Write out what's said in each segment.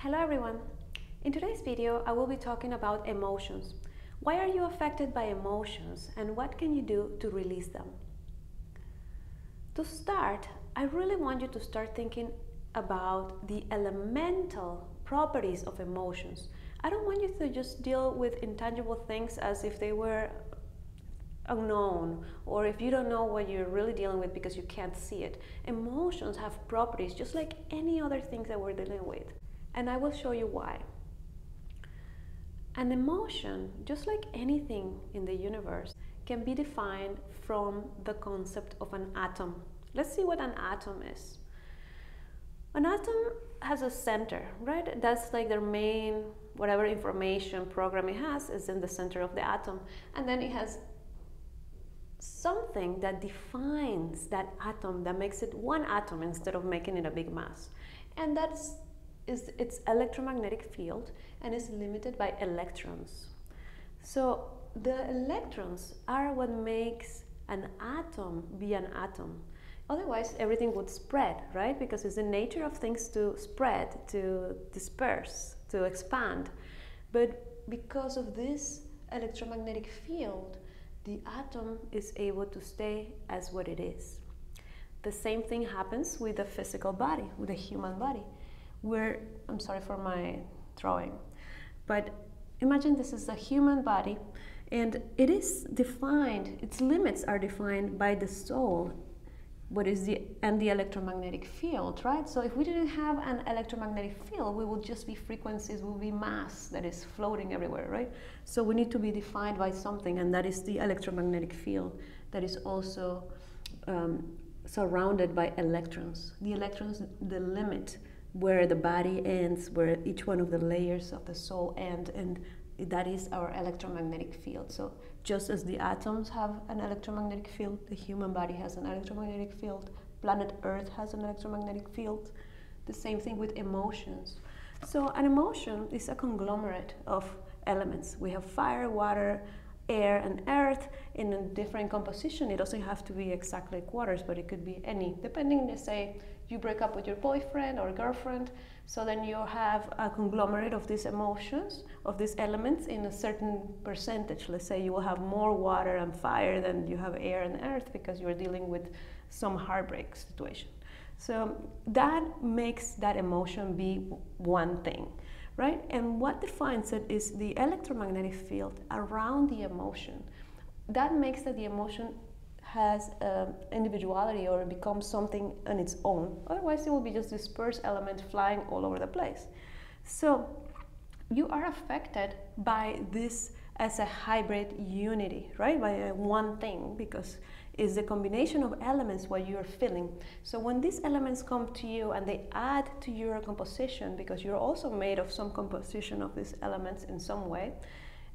Hello everyone! In today's video, I will be talking about emotions. Why are you affected by emotions and what can you do to release them? To start, I really want you to start thinking about the elemental properties of emotions. I don't want you to just deal with intangible things as if they were unknown, or if you don't know what you're really dealing with because you can't see it. Emotions have properties just like any other things that we're dealing with. And I will show you why. An emotion, just like anything in the universe, can be defined from the concept of an atom. Let's see what an atom is. An atom has a center, right? That's like their main, whatever information program it has is in the center of the atom. And then it has something that defines that atom, that makes it one atom instead of making it a big mass. And that's its electromagnetic field, and is limited by electrons. So the electrons are what makes an atom be an atom. Otherwise everything would spread, right? Because it's the nature of things to spread, to disperse, to expand. But because of this electromagnetic field, the atom is able to stay as what it is. The same thing happens with the physical body, with the human body. I'm sorry for my drawing, but imagine this is a human body and it is defined, its limits are defined by the soul, and the electromagnetic field, right? So if we didn't have an electromagnetic field, we would just be frequencies, we would be mass that is floating everywhere, right? So we need to be defined by something, and that is the electromagnetic field that is also surrounded by electrons. The electrons, the limit where the body ends, where each one of the layers of the soul end, and that is our electromagnetic field. So just as the atoms have an electromagnetic field, the human body has an electromagnetic field, planet Earth has an electromagnetic field. The same thing with emotions. So an emotion is a conglomerate of elements. We have fire, water, air, and earth in a different composition. It doesn't have to be exactly quarters, but it could be any, depending, let's say you break up with your boyfriend or girlfriend, so then you have a conglomerate of these emotions, of these elements in a certain percentage. Let's say you will have more water and fire than you have air and earth because you're dealing with some heartbreak situation. So that makes that emotion be one thing, right? And what defines it is the electromagnetic field around the emotion. That makes that the emotion has individuality or becomes something on its own. Otherwise it will be just dispersed element flying all over the place. So you are affected by this as a hybrid unity, right? By one thing, because it's the combination of elements what you're feeling. So when these elements come to you and they add to your composition, because you're also made of some composition of these elements in some way,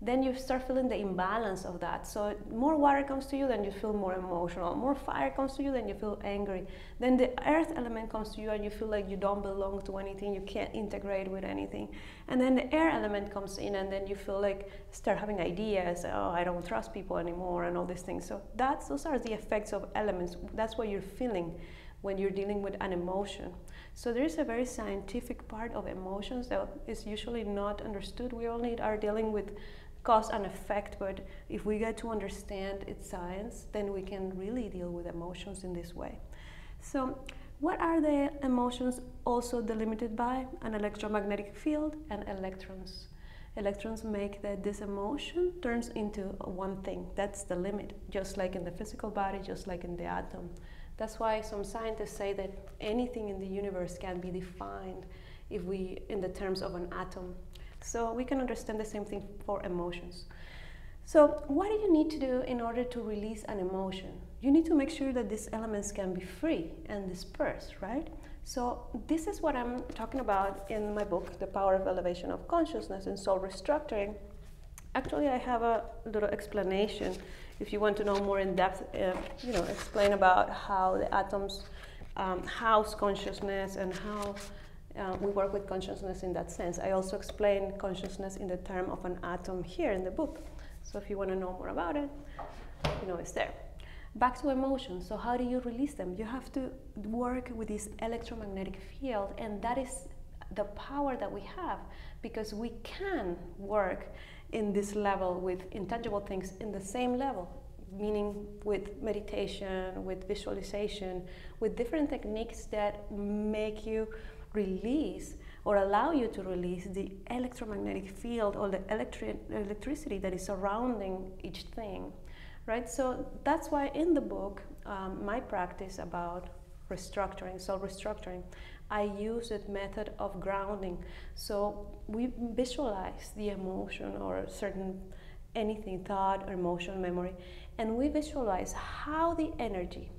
then you start feeling the imbalance of that. So more water comes to you, then you feel more emotional. More fire comes to you, then you feel angry. Then the earth element comes to you and you feel like you don't belong to anything, you can't integrate with anything. And then the air element comes in and then you feel like, start having ideas, oh, I don't trust people anymore and all these things. So those are the effects of elements. That's what you're feeling when you're dealing with an emotion. So there is a very scientific part of emotions that is usually not understood. We only are dealing with cause and effect, but if we get to understand its science, then we can really deal with emotions in this way. So what are the emotions also delimited by? An electromagnetic field and electrons. Electrons make that this emotion turns into one thing. That's the limit, just like in the physical body, just like in the atom. That's why some scientists say that anything in the universe can be defined in the terms of an atom. So we can understand the same thing for emotions. So what do you need to do in order to release an emotion? You need to make sure that these elements can be free and dispersed, right? So this is what I'm talking about in my book, The Power of Elevation of Consciousness and Soul Restructuring. Actually, I have a little explanation if you want to know more in depth, explain about how the atoms house consciousness and how we work with consciousness in that sense. I also explain consciousness in the term of an atom here in the book. So if you want to know more about it, it's there. Back to emotions. So how do you release them? You have to work with this electromagnetic field, and that is the power that we have, because we can work in this level with intangible things in the same level, meaning with meditation, with visualization, with different techniques that make you release or allow you to release the electromagnetic field or the electricity that is surrounding each thing, right? So that's why in the book, my practice about restructuring, soul restructuring, I use a method of grounding. So we visualize the emotion or a certain anything, thought or emotion, memory, and we visualize how the energy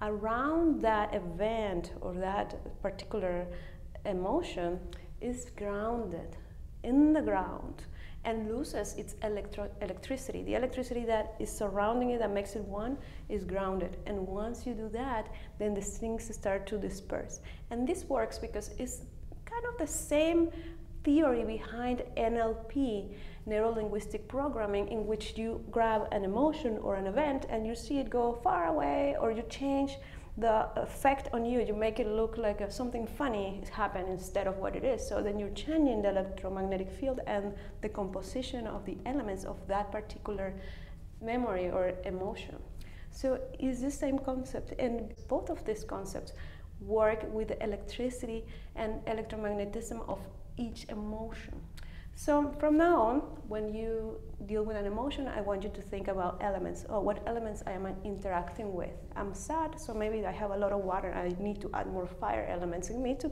around that event or that particular emotion is grounded in the ground and loses its electricity. The electricity that is surrounding it, that makes it one, is grounded. And once you do that, then the things start to disperse. And this works because it's kind of the same theory behind NLP, neuro-linguistic programming, in which you grab an emotion or an event and you see it go far away, or you change the effect on you, you make it look like something funny happened instead of what it is. So then you're changing the electromagnetic field and the composition of the elements of that particular memory or emotion. So it's the same concept, and both of these concepts work with the electricity and electromagnetism of each emotion. So from now on, when you deal with an emotion, I want you to think about elements. Oh, what elements I am interacting with? I'm sad, so maybe I have a lot of water. I need to add more fire elements in me to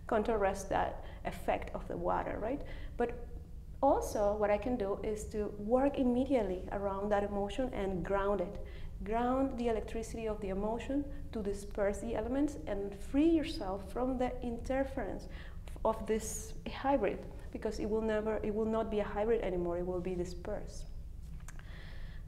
counteract that effect of the water, right? But also what I can do is to work immediately around that emotion and ground it. Ground the electricity of the emotion to disperse the elements and free yourself from the interference of this hybrid, because it will not be a hybrid anymore, it will be dispersed.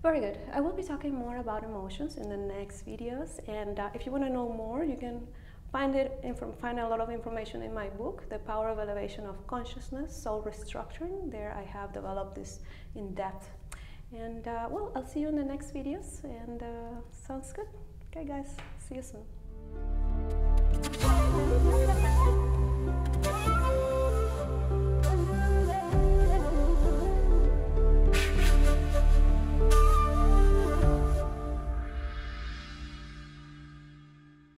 Very good. I will be talking more about emotions in the next videos, and if you want to know more, you can find a lot of information in my book, The Power of Elevation of Consciousness, Soul Restructuring. There I have developed this in depth. And well, I'll see you in the next videos, and sounds good. Okay guys, see you soon.